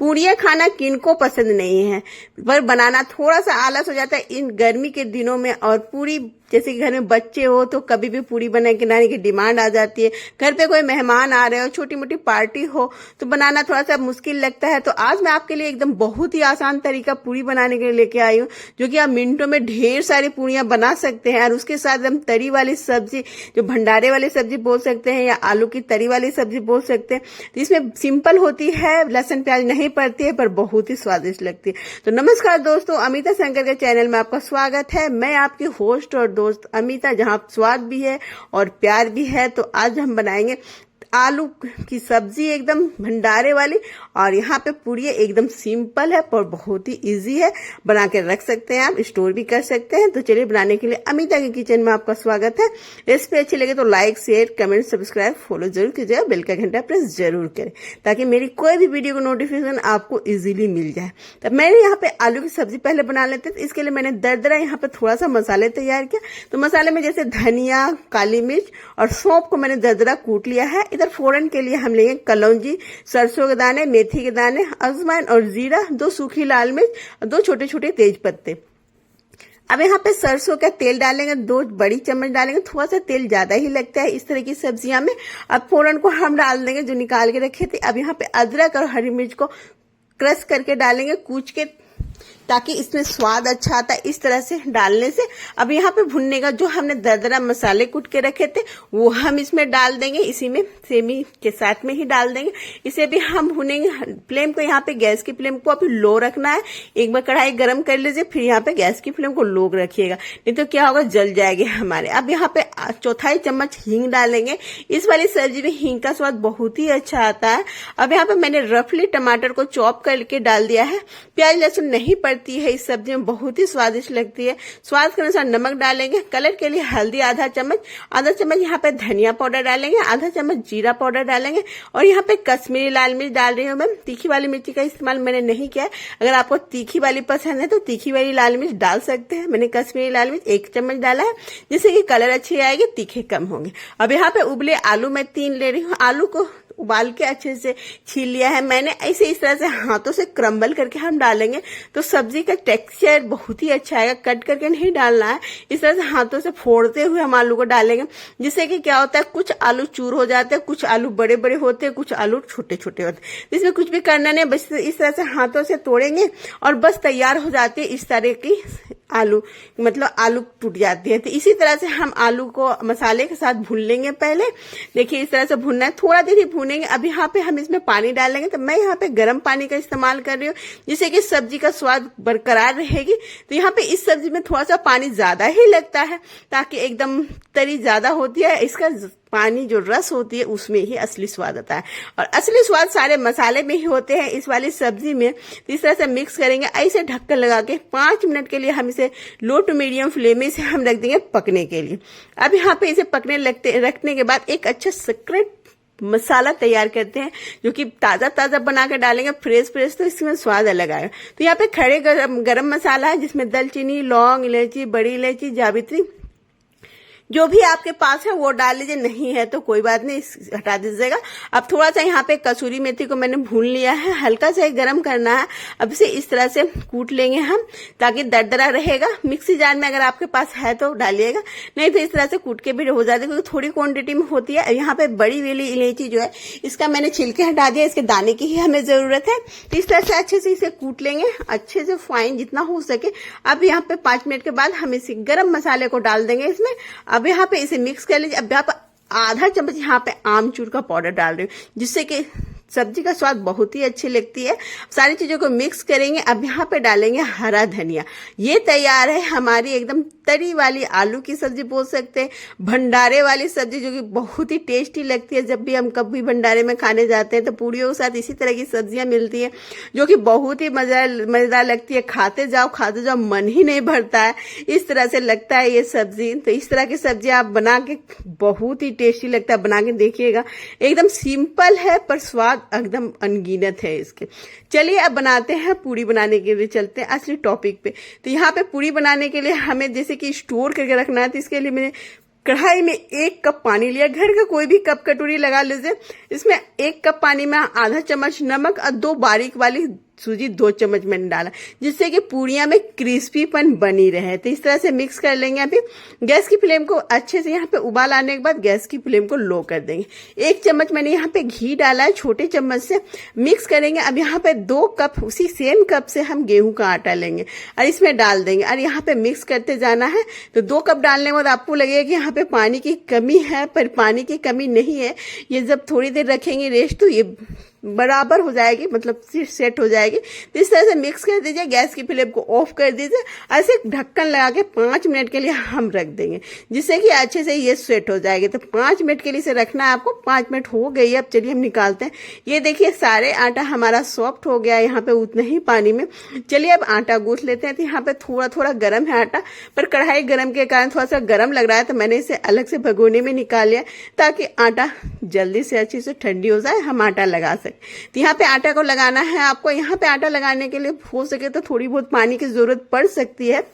पूड़ियाँ खाना किनको पसंद नहीं है, पर बनाना थोड़ा सा आलस हो जाता है इन गर्मी के दिनों में। और पूरी जैसे कि घर में बच्चे हो तो कभी भी पूड़ी बना के लाने की डिमांड आ जाती है। घर पे कोई मेहमान आ रहे हो, छोटी मोटी पार्टी हो तो बनाना थोड़ा सा मुश्किल लगता है। तो आज मैं आपके लिए एकदम बहुत ही आसान तरीका पूड़ी बनाने के लिए लेके आई हूँ, जो कि आप मिनटों में ढेर सारी पूड़ियाँ बना सकते हैं। और उसके साथ एकदम तरी वाली सब्जी, जो भंडारे वाली सब्जी बोल सकते हैं या आलू की तरी वाली सब्जी बोल सकते हैं। तो इसमें सिंपल होती है, लहसुन प्याज नहीं पड़ती है, पर बहुत ही स्वादिष्ट लगती है। तो नमस्कार दोस्तों, अमिता शंकर के चैनल में आपका स्वागत है। मैं आपकी होस्ट और दोस्त अमिता, जहां स्वाद भी है और प्यार भी है। तो आज हम बनाएंगे आलू की सब्जी एकदम भंडारे वाली, और यहाँ पे पूरी एकदम सिंपल है पर बहुत ही इजी है, बना के रख सकते हैं, आप स्टोर भी कर सकते हैं। तो चलिए बनाने के लिए अमिता के किचन में आपका स्वागत है। रेसिपी अच्छी लगे तो like, share, comment, subscribe, follow जरूर कीजिएगा, बेल का घंटा प्रेस जरूर करें ताकि मेरी कोई भी वीडियो का नोटिफिकेशन आपको इजीली मिल जाए। तो मैंने यहाँ पे आलू की सब्जी पहले बना लेते हैं, तो इसके लिए मैंने दरदरा यहाँ पे थोड़ा सा मसाले तैयार किया। तो मसाले में जैसे धनिया, काली मिर्च और सौंफ को मैंने दरदरा कूट लिया है। इधर फोरन के लिए हम लेंगे कलौंजी, सरसों के दाने, मेथी के दाने, अजवाइन और जीरा, 2 सूखी लाल मिर्च और 2 छोटे छोटे तेज पत्ते। अब यहाँ पे सरसों का तेल डालेंगे, 2 बड़ी चम्मच डालेंगे, थोड़ा सा तेल ज्यादा ही लगता है इस तरह की सब्जियां में। अब फोरन को हम डाल देंगे जो निकाल के रखे थे। अब यहाँ पे अदरक और हरी मिर्च को क्रश करके डालेंगे, कूच के, ताकि इसमें स्वाद अच्छा आता है इस तरह से डालने से। अब यहाँ पे भुनने का जो हमने दरदरा मसाले कूट के रखे थे वो हम इसमें डाल देंगे, इसी में सेमी के साथ में ही डाल देंगे। इसे भी हम भुनेंगे। फ्लेम को यहाँ पे गैस की फ्लेम को अभी लो रखना है। एक बार कढ़ाई गर्म कर लीजिए, फिर यहाँ पे गैस की फ्लेम को लो रखिएगा, नहीं तो क्या होगा, जल जाएंगे हमारे। अब यहाँ पे 1/4 चम्मच हींग डालेंगे। इस वाली सब्जी में हींग का स्वाद बहुत ही अच्छा आता है। अब यहाँ पे मैंने रफली टमाटर को चॉप करके डाल दिया है। प्याज लहसुन नहीं पड़ती है इस सब्जी में, बहुत ही स्वादिष्ट लगती है। स्वाद के अनुसार नमक डालेंगे। कलर के लिए हल्दी आधा चम्मच यहाँ पे धनिया पाउडर डालेंगे, आधा चम्मच जीरा पाउडर डालेंगे, और यहाँ पे कश्मीरी लाल मिर्च डाल रही हूँ मैं। तीखी वाली मिर्ची का इस्तेमाल मैंने नहीं किया है। अगर आपको तीखी वाली पसंद है तो तीखी वाली लाल मिर्च डाल सकते हैं। मैंने कश्मीरी लाल मिर्च 1 चम्मच डाला है, जिससे कि कलर अच्छी आएगी, तीखे कम होंगे। अब यहाँ पे उबले आलू मैं 3 ले रही हूँ। आलू को उबाल के अच्छे से छील लिया है मैंने। ऐसे इस तरह से हाथों से क्रम्बल करके हम डालेंगे तो सब्जी का टेक्सचर बहुत ही अच्छा आएगा। कट करके नहीं डालना है, इस तरह से हाथों से फोड़ते हुए हम आलू को डालेंगे, जिससे कि क्या होता है, कुछ आलू चूर हो जाते हैं, कुछ आलू बड़े बड़े होते हैं, कुछ आलू छोटे छोटे होते हैं। इसमें कुछ भी करना नहीं, बस इस तरह से हाथों से तोड़ेंगे और बस तैयार हो जाती है इस तरह की आलू, मतलब आलू टूट जाती है। तो इसी तरह से हम आलू को मसाले के साथ भून लेंगे। पहले देखिए इस तरह से भूनना है, थोड़ा देर ही भूनेंगे। अब यहाँ पे हम इसमें पानी डालेंगे, तो मैं यहाँ पे गर्म पानी का इस्तेमाल कर रही हूँ, जिससे कि सब्जी का स्वाद बरकरार रहेगी। तो यहाँ पे इस सब्जी में थोड़ा सा पानी ज्यादा ही लगता है, ताकि एकदम तरी ज्यादा होती है, इसका पानी जो रस होती है उसमें ही असली स्वाद आता है। और असली स्वाद सारे मसाले में ही होते हैं इस वाली सब्जी में। तो इस तरह से मिक्स करेंगे। ऐसे ढक्कन लगा के 5 मिनट के लिए हम इसे लो टू मीडियम फ्लेम में से हम रख देंगे पकने के लिए। अब यहाँ पे इसे रखने के बाद एक अच्छा सीक्रेट मसाला तैयार करते हैं, जो कि ताजा बना के डालेंगे, फ्रेश, तो इसमें स्वाद अलग आएगा। तो यहाँ पे खड़े गरम मसाला है, जिसमें दालचीनी, लौंग, इलायची, बड़ी इलायची, जावित्री, जो भी आपके पास है वो डाल लीजिए, नहीं है तो कोई बात नहीं, हटा दीजिएगा। अब थोड़ा सा यहाँ पे कसूरी मेथी को मैंने भून लिया है, हल्का सा गरम करना है। अब इसे इस तरह से कूट लेंगे हम, ताकि दरदरा रहेगा। मिक्सी जार में अगर आपके पास है तो डालिएगा, नहीं तो इस तरह से कूट के भी हो जाती है, क्योंकि थोड़ी क्वांटिटी में होती है। यहाँ पे बड़ी वाली इलायची जो है, इसका मैंने छिलके हटा दिया, इसके दाने की ही हमें जरूरत है। तो इस तरह से अच्छे से इसे कूट लेंगे, अच्छे से फाइन जितना हो सके। अब यहाँ पे 5 मिनट के बाद हम इसे गरम मसाले को डाल देंगे इसमें। अब यहाँ पे इसे मिक्स कर लीजिए। अब यहाँ पे आधा चम्मच यहाँ पे आमचूर का पाउडर डाल रही हूँ, जिससे कि सब्जी का स्वाद बहुत ही अच्छी लगती है। सारी चीजों को मिक्स करेंगे। अब यहाँ पे डालेंगे हरा धनिया। ये तैयार है हमारी एकदम तरी वाली आलू की सब्जी बोल सकते हैं, भंडारे वाली सब्जी, जो कि बहुत ही टेस्टी लगती है। जब भी हम कभी भंडारे में खाने जाते हैं तो पूड़ियों के साथ इसी तरह की सब्जियां मिलती है, जो कि बहुत ही मजेदार लगती है। खाते जाओ, मन ही नहीं भरता है, इस तरह से लगता है ये सब्जी। तो इस तरह की सब्जी आप बना के, बहुत ही टेस्टी लगता है, बना के देखिएगा। एकदम सिंपल है पर स्वाद एकदम अनगिनत है इसके। चलिए अब बनाते हैं, पूड़ी बनाने के लिए चलते हैं असली टॉपिक पे। तो यहाँ पे पूड़ी बनाने के लिए हमें जैसे कि स्टोर करके रखना है, तो इसके लिए मैंने कढ़ाई में 1 कप पानी लिया, घर का कोई भी कप कटोरी लगा लीजिए। इसमें 1 कप पानी में आधा चम्मच नमक और 2 बारीक वाली सूजी 2 चम्मच मैंने डाला, जिससे कि पूरियां में क्रिस्पीपन बनी रहे। तो इस तरह से मिक्स कर लेंगे। अभी गैस की फ्लेम को अच्छे से यहाँ पे उबाल आने के बाद गैस की फ्लेम को लो कर देंगे। 1 चम्मच मैंने यहाँ पे घी डाला है, छोटे चम्मच से मिक्स करेंगे। अब यहाँ पे 2 कप उसी सेम कप से हम गेहूं का आटा लेंगे और इसमें डाल देंगे और यहाँ पे मिक्स करते जाना है। तो 2 कप डालने के बाद आपको लगेगा कि यहाँ पे पानी की कमी है, पर पानी की कमी नहीं है। ये जब थोड़ी देर रखेंगे रेस्ट तो ये बराबर हो जाएगी, मतलब सेट हो जाएगी। तो इस तरह से मिक्स कर दीजिए, गैस की फ्लेम को ऑफ कर दीजिए। ऐसे ढक्कन लगा के 5 मिनट के लिए हम रख देंगे, जिससे कि अच्छे से ये सेट हो जाएगी। तो 5 मिनट के लिए इसे रखना है आपको। 5 मिनट हो गई। अब चलिए हम निकालते हैं। ये देखिए सारे आटा हमारा सॉफ्ट हो गया है यहाँ पे उतने ही पानी में। चलिए अब आटा गूंथ लेते हैं। तो यहाँ पे थोड़ा थोड़ा गर्म है आटा, पर कढ़ाई गर्म के कारण थोड़ा सा गर्म लग रहा है, तो मैंने इसे अलग से भगोने में निकाल लिया ताकि आटा जल्दी से अच्छी से ठंडी हो जाए, हम आटा लगा सकें। तो यहाँ पे आटा को लगाना है आपको। यहाँ पे आटा लगाने के लिए हो सके तो थोड़ी बहुत पानी की जरूरत पड़ सकती है,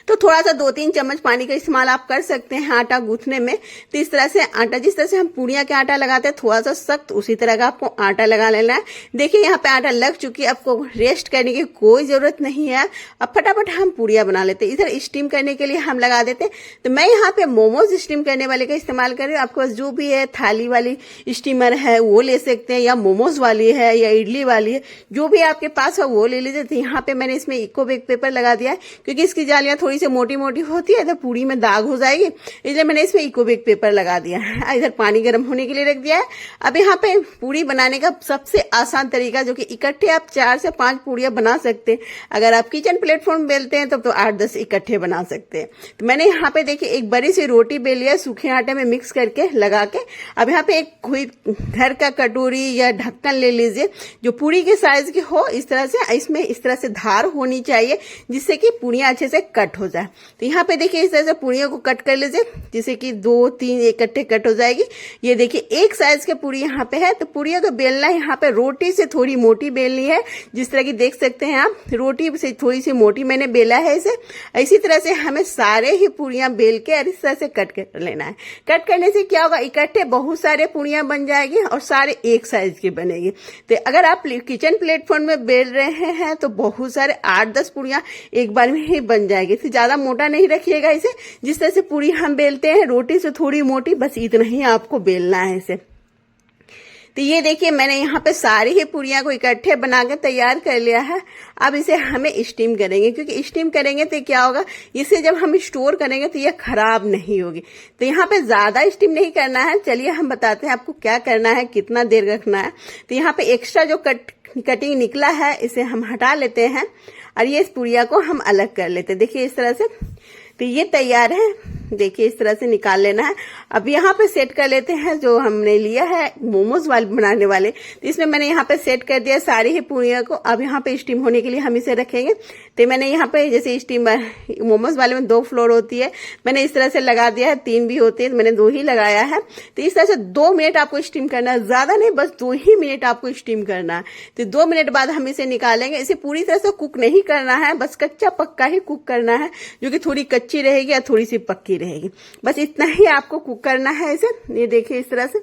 तो थोड़ा सा 2-3 चम्मच पानी का इस्तेमाल आप कर सकते हैं आटा गूंथने में। तो इस तरह से आटा, जिस तरह से हम पूड़ियां के आटा लगाते हैं थोड़ा सा सख्त, उसी तरह का आपको आटा लगा लेना है। देखिए यहाँ पे आटा लग चुकी है, आपको रेस्ट करने की कोई जरूरत नहीं है। अब फटाफट हम पूड़ियां बना लेते हैं। इधर स्टीम करने के लिए हम लगा देते हैं। तो मैं यहाँ पे मोमोज स्टीम करने वाले का इस्तेमाल कर रही हूँ। आपके पास जो भी है थाली वाली स्टीमर है वो ले सकते हैं, या मोमोज वाली है या इडली वाली है, जो भी आपके पास है वो ले लीजिए। तो यहाँ पे मैंने इसमें इको बेक पेपर लगा दिया है, क्योंकि इसकी जालियां थोड़ी सी मोटी मोटी होती है तो पूरी में दाग हो जाएगी, इसलिए मैंने इसमें इको बेक पेपर लगा दिया है। इधर पानी गर्म होने के लिए रख दिया है। अब यहाँ पे पूरी बनाने का सबसे आसान तरीका, जो कि इकट्ठे आप 4 से 5 पूड़ियां बना सकते हैं। अगर आप किचन प्लेटफॉर्म बेलते हैं तो 8-10 इकट्ठे बना सकते हैं। तो मैंने यहाँ पे देखिए एक बड़ी सी रोटी बेल लिया, सूखे आटे में मिक्स करके लगा के। अब यहाँ पे एक कोई घर का कटोरी या ढक्कन ले लीजिए जो पूरी के साइज की हो। इस तरह से इसमें इस तरह से धार होनी चाहिए, जिससे कि पूड़ियां अच्छे से कट हो जाए। तो यहाँ पे देखिए इस तरह से पूड़ियों को कट कर लीजिए, जिससे कि 2-3 इकट्ठे कट हो जाएगी। ये देखिए एक साइज के पूड़ी यहाँ पे है। तो पूड़ियों को बेलना यहाँ पे रोटी से थोड़ी मोटी बेलनी है, जिस तरह की देख सकते हैं आप, रोटी से थोड़ी सी मोटी मैंने बेला है इसे। इसी तरह से हमें सारे ही पूड़ियां बेल के और इस तरह से कट कर लेना है। कट करने से क्या होगा, इकट्ठे बहुत सारे पूड़ियां बन जाएगी और सारे एक साइज की बनेगी। तो अगर आप किचन प्लेटफॉर्म में बेल रहे हैं तो बहुत सारे 8-10 पूड़ियां एक बार में ही बन जाएगी। इससे ज्यादा मोटा नहीं रखिएगा इसे। जिस तरह से पूरी हम बेलते हैं रोटी से थोड़ी मोटी, बस इतना ही आपको बेलना है इसे। तो ये देखिए मैंने यहाँ पे सारी ही पूड़ियां को इकट्ठे बना के तैयार कर लिया है। अब इसे हमें स्टीम करेंगे, क्योंकि स्टीम करेंगे तो क्या होगा, इसे जब हम स्टोर करेंगे तो ये खराब नहीं होगी। तो यहाँ पे ज्यादा स्टीम नहीं करना है। चलिए हम बताते हैं आपको क्या करना है, कितना देर रखना है। तो यहाँ पे एक्स्ट्रा जो कटिंग निकला है इसे हम हटा लेते हैं और ये इस पूड़िया को हम अलग कर लेते हैं। देखिए इस तरह से। तो ये तैयार है, देखिए इस तरह से निकाल लेना है। अब यहाँ पे सेट कर लेते हैं जो हमने लिया है मोमोज वाले बनाने वाले। तो इसमें मैंने यहाँ पे सेट कर दिया सारी ही पूड़ियों को। अब यहाँ पे स्टीम होने के लिए हम इसे रखेंगे। तो मैंने यहाँ पे जैसे स्टीम मोमोज वाले में 2 फ्लोर होती है, मैंने इस तरह से लगा दिया है। 3 भी होती है, मैंने 2 ही लगाया है। तो इस तरह से 2 मिनट आपको स्टीम करना है, ज्यादा नहीं, बस 2 ही मिनट आपको स्टीम करना है। तो 2 मिनट बाद हम इसे निकालेंगे। इसे पूरी तरह से कुक नहीं करना है, बस कच्चा पक्का ही कुक करना है, जो कि थोड़ी कच्ची रहेगी या थोड़ी सी पक्की रहेगी, बस इतना ही आपको कुक करना है इसे। ये देखिए इस तरह से।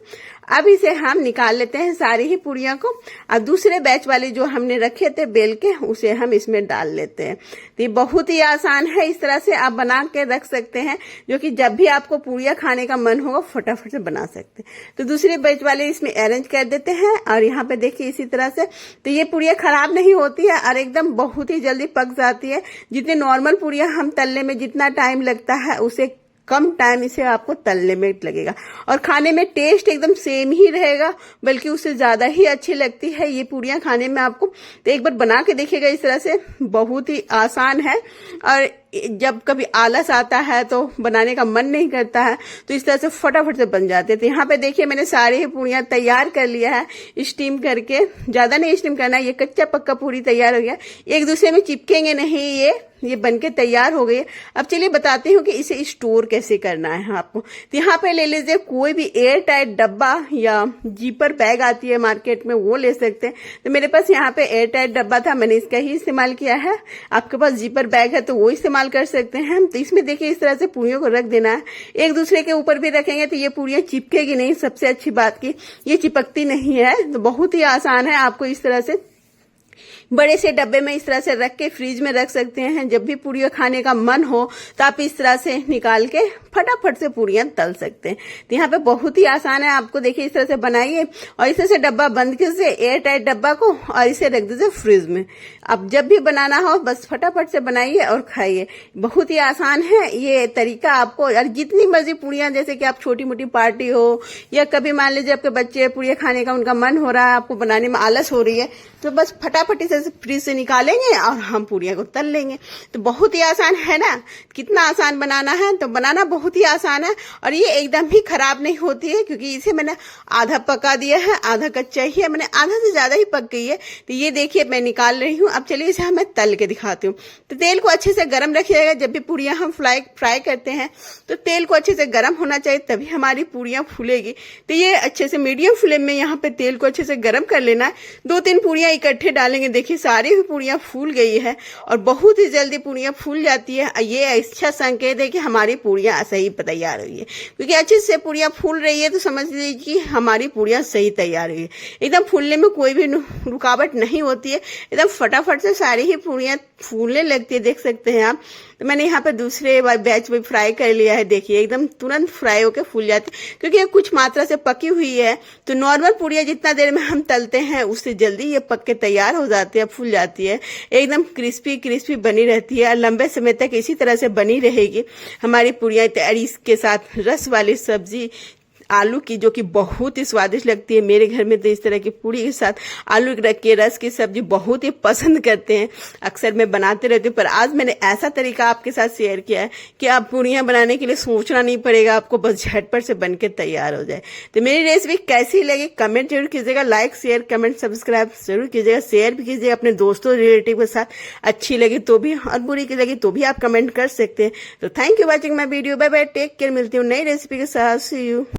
अब इसे हम निकाल लेते हैं सारी ही पूड़ियों को, और दूसरे बैच वाले जो हमने रखे थे बेल के उसे हम इसमें डाल लेते हैं। तो ये बहुत ही आसान है, इस तरह से आप बना के रख सकते हैं, जो कि जब भी आपको पूड़ियां खाने का मन होगा फटाफट से बना सकते हैं। तो दूसरे बैच वाले इसमें अरेंज कर देते हैं और यहाँ पे देखिए इसी तरह से। तो ये पूड़ियां खराब नहीं होती है और एकदम बहुत ही जल्दी पक जाती है। जितने नॉर्मल पूड़ियां हम तलने में जितना टाइम लगता है उसे कम टाइम इसे आपको तलने में लगेगा, और खाने में टेस्ट एकदम सेम ही रहेगा, बल्कि उससे ज्यादा ही अच्छी लगती है ये पूड़ियां खाने में आपको। तो एक बार बना के देखिएगा इस तरह से, बहुत ही आसान है। और जब कभी आलस आता है तो बनाने का मन नहीं करता है तो इस तरह से फटाफट से बन जाते हैं। तो यहाँ पे देखिए मैंने सारी ही पूड़ियां तैयार कर लिया है स्टीम करके। ज्यादा नहीं स्टीम करना है, ये कच्चा पक्का पूरी तैयार हो गया, एक दूसरे में चिपकेंगे नहीं, ये बनके तैयार हो गई। अब चलिए बताती हूँ कि इसे स्टोर कैसे करना है आपको। तो यहाँ पे ले लीजिए कोई भी एयर टाइट डब्बा या जीपर बैग आती है मार्केट में, वो ले सकते हैं। तो मेरे पास यहाँ पे एयर टाइट डब्बा था, मैंने इसका ही इस्तेमाल किया है। आपके पास जीपर बैग है तो वो इस्तेमाल इस्तेमाल कर सकते हैं। तो इसमें देखिए इस तरह से पूरियों को रख देना है। एक दूसरे के ऊपर भी रखेंगे तो ये पूरियां चिपकेगी नहीं। सबसे अच्छी बात की ये चिपकती नहीं है। तो बहुत ही आसान है। आपको इस तरह से बड़े से डब्बे में इस तरह से रख के फ्रिज में रख सकते हैं। जब भी पूरियां खाने का मन हो तो आप इस तरह से निकाल के फटाफट से पूरियां तल सकते हैं। तो यहाँ पे बहुत ही आसान है। आपको देखिए इस तरह से बनाइए और इस तरह से डब्बा बंद कीजिए, एयर टाइट डब्बा को, और इसे रख दीजिए फ्रिज में। अब जब भी बनाना हो बस फटाफट से बनाइए और खाइए। बहुत ही आसान है ये तरीका आपको। और जितनी मर्जी पूरियां, जैसे कि आप छोटी मोटी पार्टी हो या कभी मान लीजिए आपके बच्चे पूरियां खाने का उनका मन हो रहा है, आपको बनाने में आलस हो रही है, तो बस फटाफट इसे फ्रिज से निकालेंगे और हम पूरियां को तल लेंगे। तो बहुत ही आसान है ना। कितना आसान बनाना है, तो बनाना बहुत ही आसान है। और ये एकदम ही खराब नहीं होती है, क्योंकि इसे मैंने आधा पका दिया है, आधा कच्चा ही है, मैंने आधा से ज्यादा ही पक गई है। तो ये देखिए मैं निकाल रही हूँ। अब चलिए इसे मैं तल के दिखाती हूँ। तो तेल को अच्छे से गर्म रखिएगा। जब भी पूरियां हम फ्राई करते हैं तो तेल को अच्छे से गर्म होना चाहिए, तभी हमारी पूरियां फूलेगी। तो ये अच्छे से मीडियम फ्लेम में यहाँ पे तेल को अच्छे से गर्म कर लेना है। 2-3 पूरियां इकट्ठे डालेंगे। देखिए सारी पूरियां फूल गई है और बहुत ही जल्दी पूरियां फूल जाती है। ये अच्छा संकेत है कि हमारी पूरियां सही तैयार हुई है, क्योंकि अच्छे से पूरियां फूल रही है तो समझ लीजिए कि हमारी पूरियां सही तैयार हुई है। एकदम फूलने में कोई भी रुकावट नहीं होती है। एकदम फटाफट से सारी ही पूरियां फूलने लगती है, देख सकते हैं आप। तो मैंने यहाँ पे दूसरे बैच में फ्राई कर लिया है। देखिए एकदम तुरंत फ्राई होकर फूल जाती है, क्योंकि ये कुछ मात्रा से पकी हुई है। तो नॉर्मल पूरियां जितना देर में हम तलते हैं उससे जल्दी ये पक के तैयार हो जाती है, फूल जाती है, एकदम क्रिस्पी क्रिस्पी बनी रहती है और लंबे समय तक इसी तरह से बनी रहेगी हमारी पूरियां। तैयारी इसके साथ रस वाली सब्जी आलू की, जो कि बहुत ही स्वादिष्ट लगती है। मेरे घर में तो इस तरह की पूरी के साथ आलू रख के रस की सब्जी बहुत ही पसंद करते हैं। अक्सर मैं बनाते रहती हूँ, पर आज मैंने ऐसा तरीका आपके साथ शेयर किया है कि आप पूरियां बनाने के लिए सोचना नहीं पड़ेगा, आपको बस झटपट से बन के तैयार हो जाए। तो मेरी रेसिपी कैसी लगी कमेंट जरूर कीजिएगा। लाइक शेयर कमेंट सब्सक्राइब जरूर कीजिएगा। शेयर भी कीजिएगा अपने दोस्तों रिलेटिव के साथ। अच्छी लगी तो भी और बुरी की लगी तो भी आप कमेंट कर सकते हैं। तो thank you watching my video. Bye bye, take care. मिलती हूँ नई रेसिपी के साथ। See you.